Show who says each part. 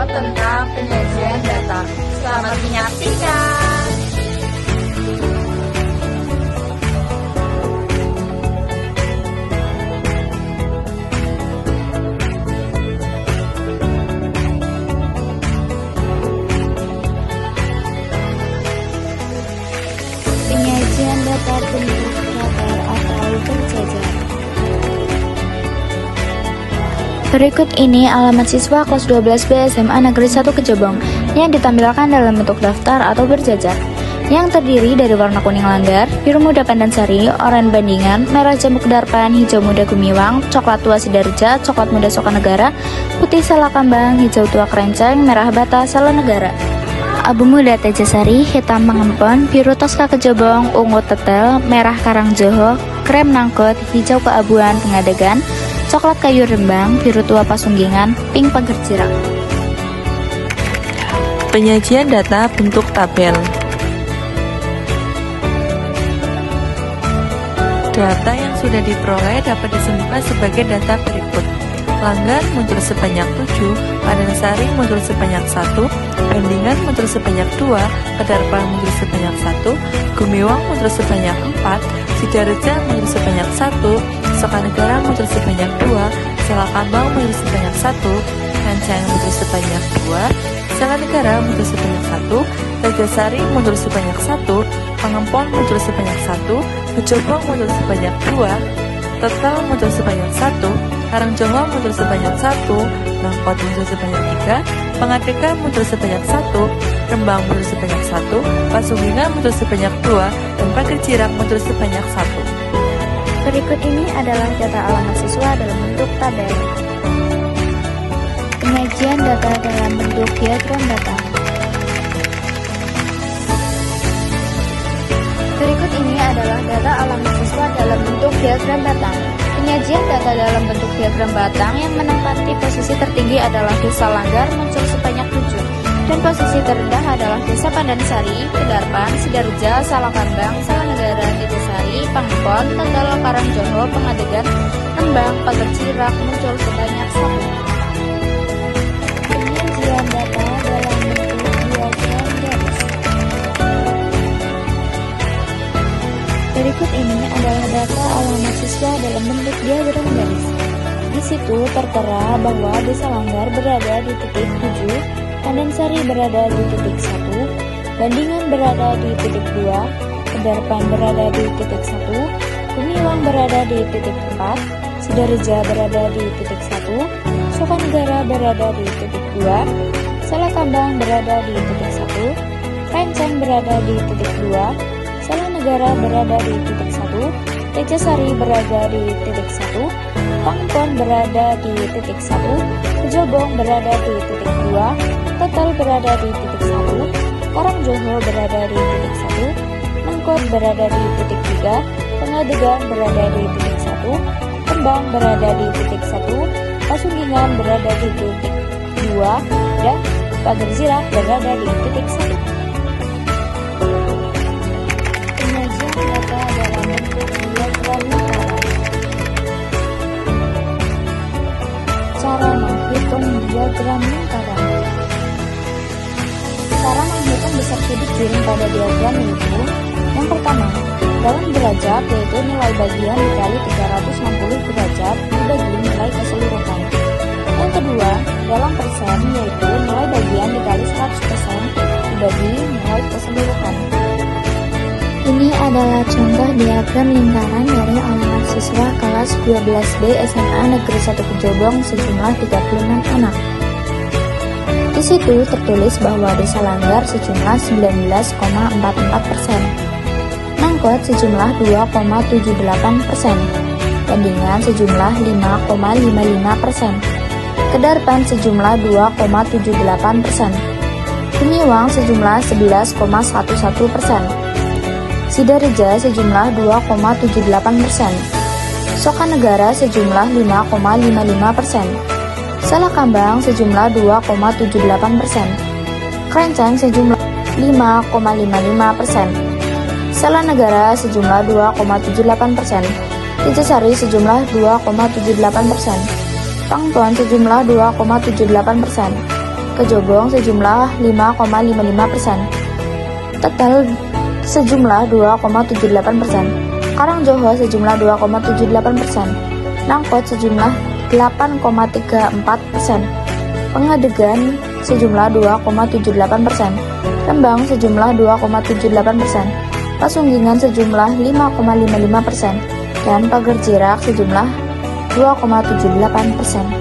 Speaker 1: tentang penyajian data. Selamat menyaksikan.
Speaker 2: Penyajian data bentuk daftar atau berjajar. Berikut ini alamat siswa kelas 12B SMA Negeri 1 Kejabong yang ditampilkan dalam bentuk daftar atau berjajar, yang terdiri dari warna kuning langgar, biru muda Pandansari, oranye Bandingan, merah Jamuk Darpan, hijau muda Gumiwang, coklat tua Sidarja, coklat muda Sokanegara, putih Salakambang, hijau tua Kerenceng, merah Bata Salanegara, abu muda Tejasari, hitam Pangempon, biru Toska Kejabong, ungu Tetel, merah Karangjoho, krem Nangkut, hijau keabuan Pengadegan, coklat kayu Rembang, biru tua Pasunggingan, pink Pager Jirak.
Speaker 3: Penyajian data bentuk tabel. Data yang sudah diperoleh dapat disimpulkan sebagai data berikut. Langgar muncul sebanyak 7, Pandansari muncul sebanyak 1, Bandingan muncul sebanyak 2, Kedarpan muncul sebanyak 1, Gumiwang muncul sebanyak 4, Sidarja muncul sebanyak 1, Sokanegara muncul sebanyak 2, Salakambang muncul sebanyak 1, Kerenceng muncul sebanyak 2, Salanegara muncul sebanyak 1, Tejasari muncul sebanyak 1, Pangempon muncul sebanyak 1, Kejabong muncul sebanyak 2, Tetel muncul sebanyak 1, Karangjoho muncul sebanyak 1, Nangkot muncul sebanyak 3, Pengadegan muncul sebanyak 1, Rembang muncul sebanyak 1, Pasunggingan muncul sebanyak 2, dan Pager Jirak muncul sebanyak 1.
Speaker 2: Berikut ini adalah data alamat siswa dalam bentuk tabel. Penyajian data dalam bentuk diagram data. Berikut ini adalah data alamat siswa dalam bentuk diagram batang. Penyajian data dalam bentuk diagram batang yang menempati posisi tertinggi adalah Desa Langgar muncul sebanyak 7, dan posisi terendah adalah Desa Pandansari, Kedarpan, Sidarja, Salakambang, Salanegara, Tejasari, Pangempon, Tetel, Karangjoho, Pengadegan, Rembang, Pager Jirak muncul sebanyak 1. Penyajian data dalam bentuk diagram garis. Berikut ini adalah data alamat siswa dalam bentuk diagram garis. Di situ tertera bahwa Desa Langgar berada di titik 7, Pandansari berada di titik 1, Bandingan berada di titik 2, Kedarpan berada di titik 1, Gumiwang berada di titik 4, Sidarja berada di titik 1, Sokanegara berada di titik 2, Salakambang berada di titik 1, Kerenceng berada di titik 2, Salanegara berada di titik 1, Tejasari berada di titik 1, Pangempon berada di titik 1, Kejabong berada di titik 2, Tetel berada di titik 1, Karangjoho berada di titik 1, Nangkot berada di titik 3, Pengadegan berada di titik 1, Rembang berada di titik 1, Pasunggingan berada di titik 2, dan Pager Jirak berada di titik 1. Penyajian data dalam bentuk diagram lingkaran. Cara menghitung diagram lingkaran. Cara menghitung besar sudut piring pada diagram yaitu: yang pertama, dalam derajat yaitu nilai bagian dikali 360 derajat dibagi nilai keseluruhan. Yang kedua, dalam persen yaitu nilai bagian dikali 100% dibagi nilai keseluruhan. Ini adalah contoh diagram lingkaran dari alamat siswa kelas 12B SMA Negeri 1 Kejabong sejumlah 36 anak. Di situ tertulis bahwa Desa Langgar sejumlah 19,44%, Nangkot sejumlah 2,78%, Bandingan sejumlah 5,55%, Kedarpan sejumlah 2,78%, Gumiwang sejumlah 11,11%, Sidarja sejumlah 2,78%, Sokanegara sejumlah 5,55%, Salakambang sejumlah 2,78%, Kerenceng sejumlah 5,55%, Salanegara sejumlah 2,78%, Tejasari sejumlah 2,78%, Pangempon sejumlah 2,78%, Kejobong sejumlah 5,55%, Tetel sejumlah 2,78%, Karangjoho sejumlah 2,78%, Nangkot sejumlah 8,34%, Pengadegan sejumlah 2,78%, Rembang sejumlah 2,78%, Pasunggingan sejumlah 5,55%, dan Pagerjirak sejumlah 2,78%.